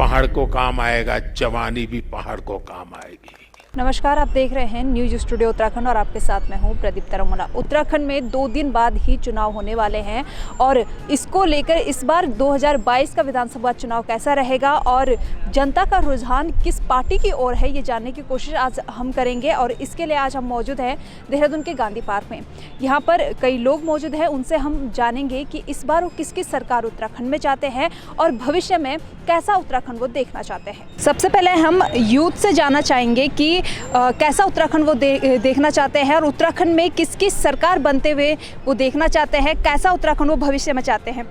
पहाड़ को काम आएगा, जवानी भी पहाड़ को काम आएगी। नमस्कार, आप देख रहे हैं न्यूज स्टूडियो उत्तराखंड और आपके साथ मैं हूं प्रदीप तरमुला। उत्तराखंड में 2 दिन बाद ही चुनाव होने वाले हैं और इसको लेकर इस बार 2022 का विधानसभा चुनाव कैसा रहेगा और जनता का रुझान किस पार्टी की ओर है, ये जानने की कोशिश आज हम करेंगे। और इसके लिए आज हम मौजूद हैं देहरादून के गांधी पार्क में। यहाँ पर कई लोग मौजूद हैं, उनसे हम जानेंगे कि इस बार वो किसकी सरकार उत्तराखंड में चाहते हैं और भविष्य में कैसा उत्तराखंड वो देखना चाहते हैं। सबसे पहले हम यूथ से जानना चाहेंगे कि कैसा उत्तराखंड वो देखना चाहते हैं और उत्तराखंड में किसकी सरकार बनते हुए वो देखना चाहते हैं, कैसा उत्तराखंड वो भविष्य में चाहते हैं।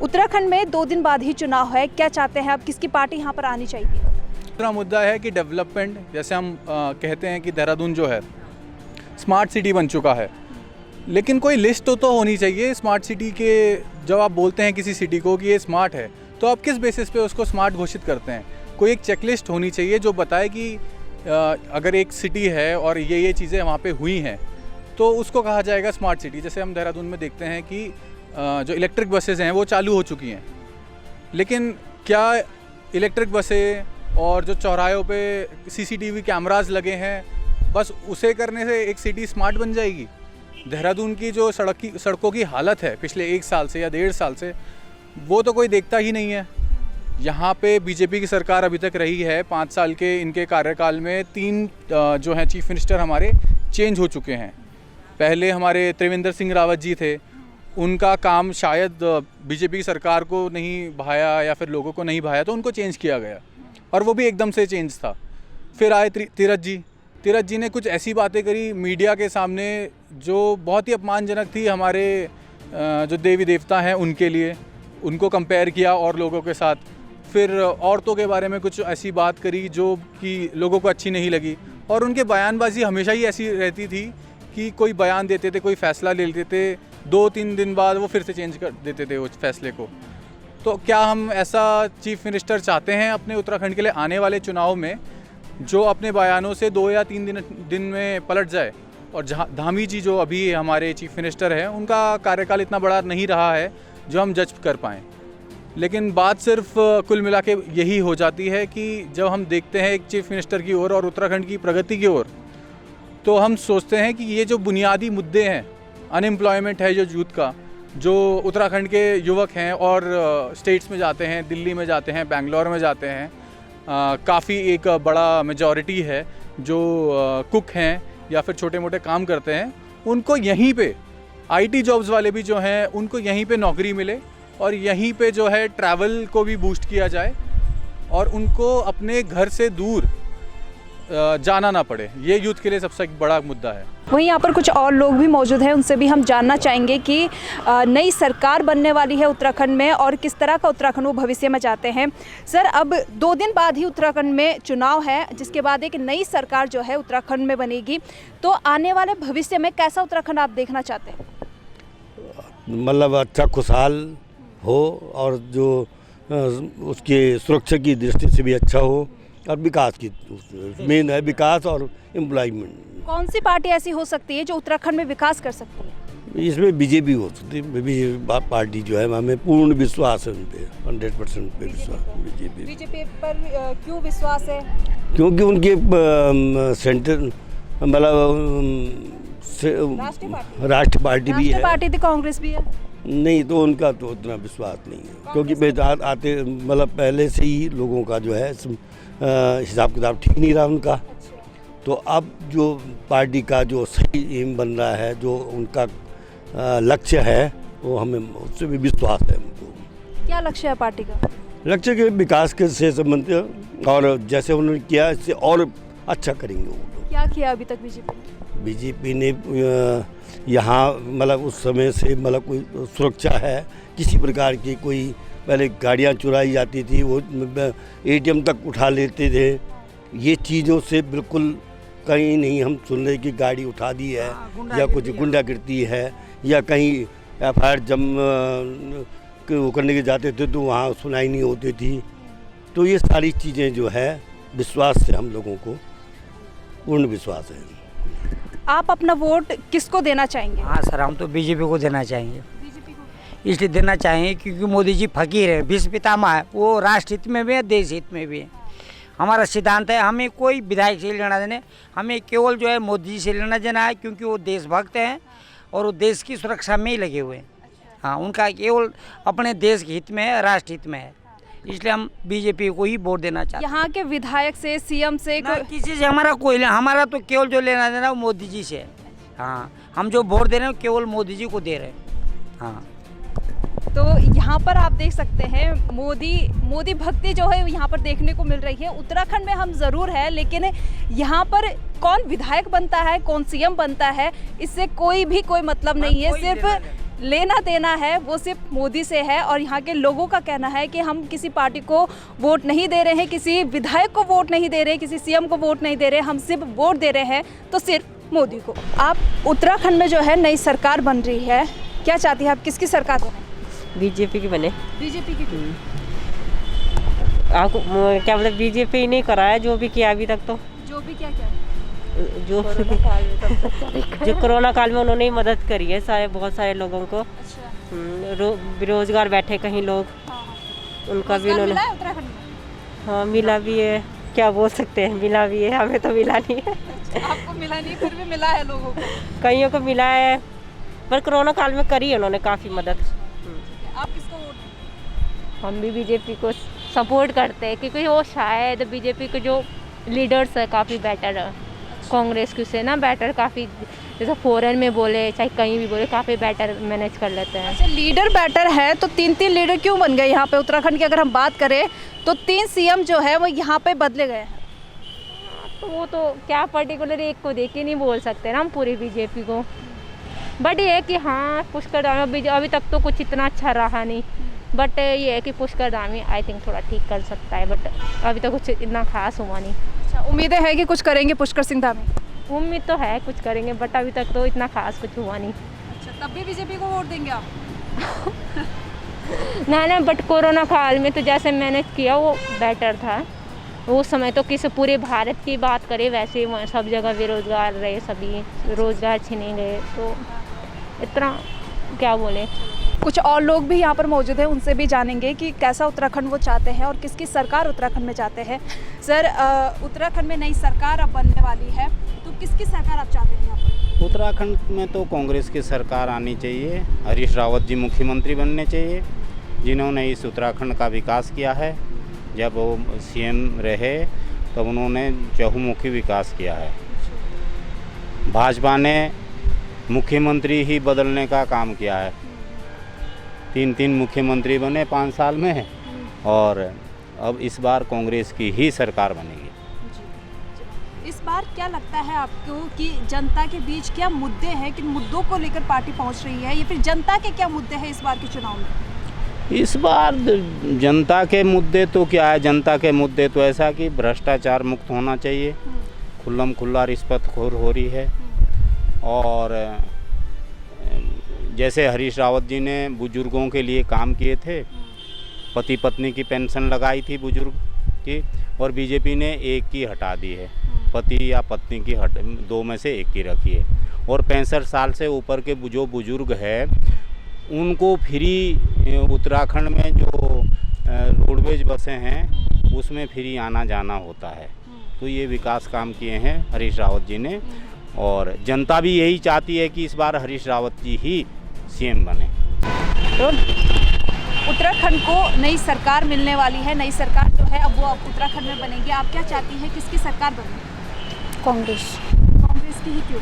उत्तराखंड में 2 दिन बाद ही चुनाव है, क्या चाहते हैं आप, किसकी पार्टी यहाँ पर आनी चाहिए? दूसरा मुद्दा है कि डेवलपमेंट, जैसे हम कहते हैं कि देहरादून जो है स्मार्ट सिटी बन चुका है, लेकिन कोई लिस्ट तो होनी चाहिए स्मार्ट सिटी के। जब आप बोलते हैं किसी सिटी को कि ये स्मार्ट है, तो आप किस बेसिस पे उसको स्मार्ट घोषित करते हैं? कोई एक चेकलिस्ट होनी चाहिए जो बताए कि अगर एक सिटी है और ये चीज़ें वहाँ पे हुई हैं तो उसको कहा जाएगा स्मार्ट सिटी। जैसे हम देहरादून में देखते हैं कि जो इलेक्ट्रिक बसेज़ हैं वो चालू हो चुकी हैं, लेकिन क्या इलेक्ट्रिक बसें और जो चौराहों पे सीसीटीवी कैमरास लगे हैं बस उसे करने से एक सिटी स्मार्ट बन जाएगी? देहरादून की जो सड़कों की हालत है पिछले 1 साल से या 1.5 साल से, वो तो कोई देखता ही नहीं है। यहाँ पे बीजेपी की सरकार अभी तक रही है, 5 साल के इनके कार्यकाल में 3 जो हैं चीफ मिनिस्टर हमारे चेंज हो चुके हैं। पहले हमारे त्रिवेंद्र सिंह रावत जी थे, उनका काम शायद बीजेपी की सरकार को नहीं भाया या फिर लोगों को नहीं भाया तो उनको चेंज किया गया, और वो भी एकदम से चेंज था। फिर आए तीरथ जी ने कुछ ऐसी बातें करी मीडिया के सामने जो बहुत ही अपमानजनक थी हमारे जो देवी देवता हैं उनके लिए, उनको कंपेयर किया और लोगों के साथ। फिर औरतों के बारे में कुछ ऐसी बात करी जो कि लोगों को अच्छी नहीं लगी, और उनके बयानबाजी हमेशा ही ऐसी रहती थी कि कोई बयान देते थे, कोई फ़ैसला ले लेते थे, 2-3 दिन बाद वो फिर से चेंज कर देते थे उस फैसले को। तो क्या हम ऐसा चीफ मिनिस्टर चाहते हैं अपने उत्तराखंड के लिए आने वाले चुनाव में, जो अपने बयानों से 2 या 3 दिन में पलट जाए? और धामी जी जो अभी हमारे चीफ मिनिस्टर हैं, उनका कार्यकाल इतना बड़ा नहीं रहा है जो हम जज कर पाएँ, लेकिन बात सिर्फ कुल मिला के यही हो जाती है कि जब हम देखते हैं एक चीफ मिनिस्टर की ओर और उत्तराखंड की प्रगति की ओर, तो हम सोचते हैं कि ये जो बुनियादी मुद्दे हैं, अनएम्प्लॉयमेंट है जो यूथ का, जो उत्तराखंड के युवक हैं और स्टेट्स में जाते हैं, दिल्ली में जाते हैं, बेंगलोर में जाते हैं, काफ़ी एक बड़ा मेजॉरिटी है जो कुक हैं या फिर छोटे मोटे काम करते हैं, उनको यहीं पे आईटी जॉब्स वाले भी जो हैं उनको यहीं पे नौकरी मिले और यहीं पे जो है ट्रैवल को भी बूस्ट किया जाए और उनको अपने घर से दूर जाना ना पड़े। ये यूथ के लिए सबसे बड़ा मुद्दा है। वहीं यहाँ पर कुछ और लोग भी मौजूद हैं, उनसे भी हम जानना चाहेंगे कि नई सरकार बनने वाली है उत्तराखंड में और किस तरह का उत्तराखंड वो भविष्य में चाहते हैं। सर, अब 2 दिन बाद ही उत्तराखंड में चुनाव है, जिसके बाद एक नई सरकार जो है उत्तराखंड में बनेगी, तो आने वाले भविष्य में कैसा उत्तराखंड आप देखना चाहते हैं? मतलब अच्छा खुशहाल हो और जो उसकी सुरक्षा की दृष्टि से भी अच्छा हो और विकास की मेन है, विकास और एम्प्लॉयमेंट। कौन सी पार्टी ऐसी हो सकती है जो उत्तराखंड में विकास कर सकती है? इसमें बीजेपी हो सकती है। बीजेपी पार्टी जो है, हमें पूर्ण विश्वास है उन पर, 100% पे विश्वास बीजेपी पर। क्यों विश्वास है? क्योंकि उनके सेंटर मतलब राष्ट्रीय पार्टी भी है, पार्टी थी, कांग्रेस भी है नहीं, तो उनका तो उतना विश्वास नहीं है, क्योंकि आते मतलब पहले से ही लोगों का जो है हिसाब किताब ठीक नहीं रहा उनका। तो अब जो पार्टी का जो सही एम बन रहा है, जो उनका लक्ष्य है, वो हमें उससे भी विश्वास है हमको। क्या लक्ष्य है पार्टी का? लक्ष्य के विकास के से संबंधित, और जैसे उन्होंने किया इससे और अच्छा करेंगे वो लोग। क्या किया अभी तक बीजेपी ने? यहाँ मतलब उस समय से मतलब कोई सुरक्षा है किसी प्रकार की, कोई पहले गाड़ियाँ चुराई जाती थी, वो एटीएम तक उठा लेते थे, ये चीज़ों से बिल्कुल कहीं नहीं हम सुन रहे कि गाड़ी उठा दी है या कुछ गुंडागिर्दी है, या कहीं FIR जम करने के जाते थे तो वहाँ सुनाई नहीं होती थी। तो ये सारी चीज़ें जो है विश्वास से हम लोगों को पूर्ण विश्वास है। आप अपना वोट किसको देना चाहेंगे? हाँ सर, हम तो बीजेपी को देना चाहेंगे। इसलिए देना चाहिए, क्योंकि मोदी जी फकीर है, विश्व पितामह है, वो राष्ट्र हित में भी है, देश हित में भी है। हमारा सिद्धांत है, हमें कोई विधायक से लेना देने, हमें केवल जो है मोदी जी से लेना देना है, क्योंकि वो देशभक्त हैं और वो देश की सुरक्षा में ही लगे हुए हैं। हाँ, उनका केवल अपने देश के हित में है, राष्ट्र हित में है, इसलिए हम बीजेपी को ही वोट देना चाहते हैं। यहाँ के विधायक से, सीएम से ना किसी से हमारा तो केवल जो लेना देना वो मोदी जी से है। हाँ, हम जो वोट दे रहे हैं केवल मोदी जी को दे रहे हैं। हाँ, तो यहाँ पर आप देख सकते हैं मोदी भक्ति जो है यहाँ पर देखने को मिल रही है। उत्तराखंड में हम ज़रूर है, लेकिन यहाँ पर कौन विधायक बनता है, कौन सीएम बनता है, इससे कोई मतलब नहीं है। सिर्फ लेना देना है वो सिर्फ मोदी से है। और यहाँ के लोगों का कहना है कि हम किसी पार्टी को वोट नहीं दे रहे हैं, किसी विधायक को वोट नहीं दे रहे, किसी सीएम को वोट नहीं दे रहे, हम सिर्फ वोट दे रहे हैं तो सिर्फ मोदी को। आप उत्तराखंड में जो है नई सरकार बन रही है, क्या चाहती है आप, किसकी सरकार बने? बीजेपी की बने। बीजेपी की। आपको क्या मतलब बीजेपी ही नहीं करा है जो भी किया अभी तक, तो जो भी क्या जो कोरोना काल में उन्होंने ही मदद करी है बहुत सारे लोगों को। बेरोजगार बैठे कहीं लोग, उनका भी उन्होंने उत्तराखंड में? हाँ, मिला भी है, क्या बोल सकते हैं, मिला भी है, हमें तो मिला नहीं है। आपको मिला नहीं, फिर भी मिला है लोगों को? कईयों को मिला है, पर कोरोना काल में करी है उन्होंने काफ़ी मदद। आप किसको वोट देंगे? हम भी बीजेपी को सपोर्ट करते हैं, क्योंकि वो शायद बीजेपी के जो लीडर्स है काफ़ी बेटर है कांग्रेस के से ना, बेटर काफ़ी, जैसे फॉरेन में बोले चाहे कहीं भी बोले, काफ़ी बेटर मैनेज कर लेते हैं। अच्छा, लीडर बेटर है तो 3 लीडर क्यों बन गए यहाँ पे उत्तराखंड की? अगर हम बात करें तो 3 सीएम जो है वो यहाँ पे बदले गए हैं। तो वो तो क्या पर्टिकुलर एक को देख के नहीं बोल सकते ना हम पूरी बीजेपी को, बट ये है कि हाँ पुष्कर धामी अभी तक तो कुछ इतना अच्छा रहा नहीं, बट ये है कि पुष्कर धामी आई थिंक थोड़ा ठीक कर सकता है, बट अभी तक कुछ इतना खास हुआ नहीं। अच्छा, उम्मीदें है कि कुछ करेंगे पुष्कर सिंह धामी? उम्मीद तो है कुछ करेंगे, बट अभी तक तो इतना खास कुछ हुआ नहीं। अच्छा, तब भी बीजेपी को वोट देंगे आप? ना, बट कोरोना काल में तो जैसे मैनेज किया वो बेटर था। उस समय तो किसी पूरे भारत की बात करें, वैसे वहाँ सब जगह बेरोजगार रहे, सभी रोजगार छीने गए, तो इतना क्या बोले। कुछ और लोग भी यहाँ पर मौजूद हैं, उनसे भी जानेंगे कि कैसा उत्तराखंड वो चाहते हैं और किसकी सरकार उत्तराखंड में चाहते हैं। सर, उत्तराखंड में नई सरकार अब बनने वाली है, तो किसकी सरकार आप चाहते हैं यहाँ पर? उत्तराखंड में तो कांग्रेस की सरकार आनी चाहिए, हरीश रावत जी मुख्यमंत्री बनने चाहिए, जिन्होंने इस उत्तराखंड का विकास किया है। जब वो सीएम रहे तब उन्होंने चहुमुखी विकास किया है। भाजपा ने मुख्यमंत्री ही बदलने का काम किया है, 3 मुख्यमंत्री बने 5 साल में, और अब इस बार कांग्रेस की ही सरकार बनेगी। इस बार क्या लगता है आपको कि जनता के बीच क्या मुद्दे हैं, किन मुद्दों को लेकर पार्टी पहुंच रही है, या फिर जनता के क्या मुद्दे हैं इस बार के चुनाव में? इस बार जनता के मुद्दे तो क्या है, जनता के मुद्दे तो ऐसा कि भ्रष्टाचार मुक्त होना चाहिए, खुल्लम खुल्ला रिश्वतखोर हो रही है, और जैसे हरीश रावत जी ने बुजुर्गों के लिए काम किए थे, पति पत्नी की पेंशन लगाई थी बुजुर्ग की, और बीजेपी ने एक की हटा दी है, पति या पत्नी की 2 में से 1 की रखी है, और 65 साल से ऊपर के जो बुजुर्ग है उनको फ्री, उत्तराखंड में जो रोडवेज बसें हैं उसमें फ्री आना जाना होता है। तो ये विकास काम किए हैं हरीश रावत जी ने, और जनता भी यही चाहती है कि इस बार हरीश रावत जी ही सीएम बने। तो उत्तराखंड को नई सरकार मिलने वाली है, नई सरकार जो है अब वो उत्तराखंड में बनेगी। आप क्या चाहती हैं, किसकी सरकार बने? कांग्रेस। कांग्रेस की ही क्यों?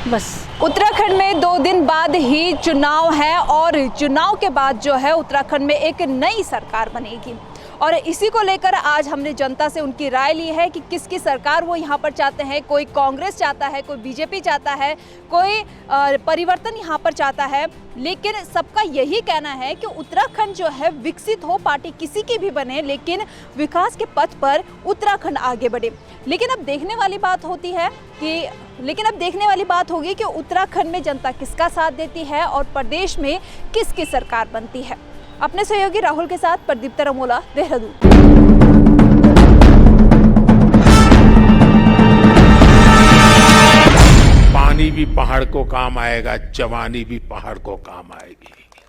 बस उत्तराखंड में 2 दिन बाद ही चुनाव है, और चुनाव के बाद जो है उत्तराखंड में एक नई सरकार बनेगी, और इसी को लेकर आज हमने जनता से उनकी राय ली है कि किसकी सरकार वो यहाँ पर चाहते हैं। कोई कांग्रेस चाहता है, कोई बीजेपी चाहता है, कोई परिवर्तन यहाँ पर चाहता है, लेकिन सबका यही कहना है कि उत्तराखंड जो है विकसित हो, पार्टी किसी की भी बने, लेकिन विकास के पथ पर उत्तराखंड आगे बढ़े। लेकिन अब देखने वाली बात होगी कि उत्तराखंड में जनता किसका साथ देती है और प्रदेश में किसकी सरकार बनती है। अपने सहयोगी राहुल के साथ प्रदीप तरमोला, देहरादून। पानी भी पहाड़ को काम आएगा, जवानी भी पहाड़ को काम आएगी।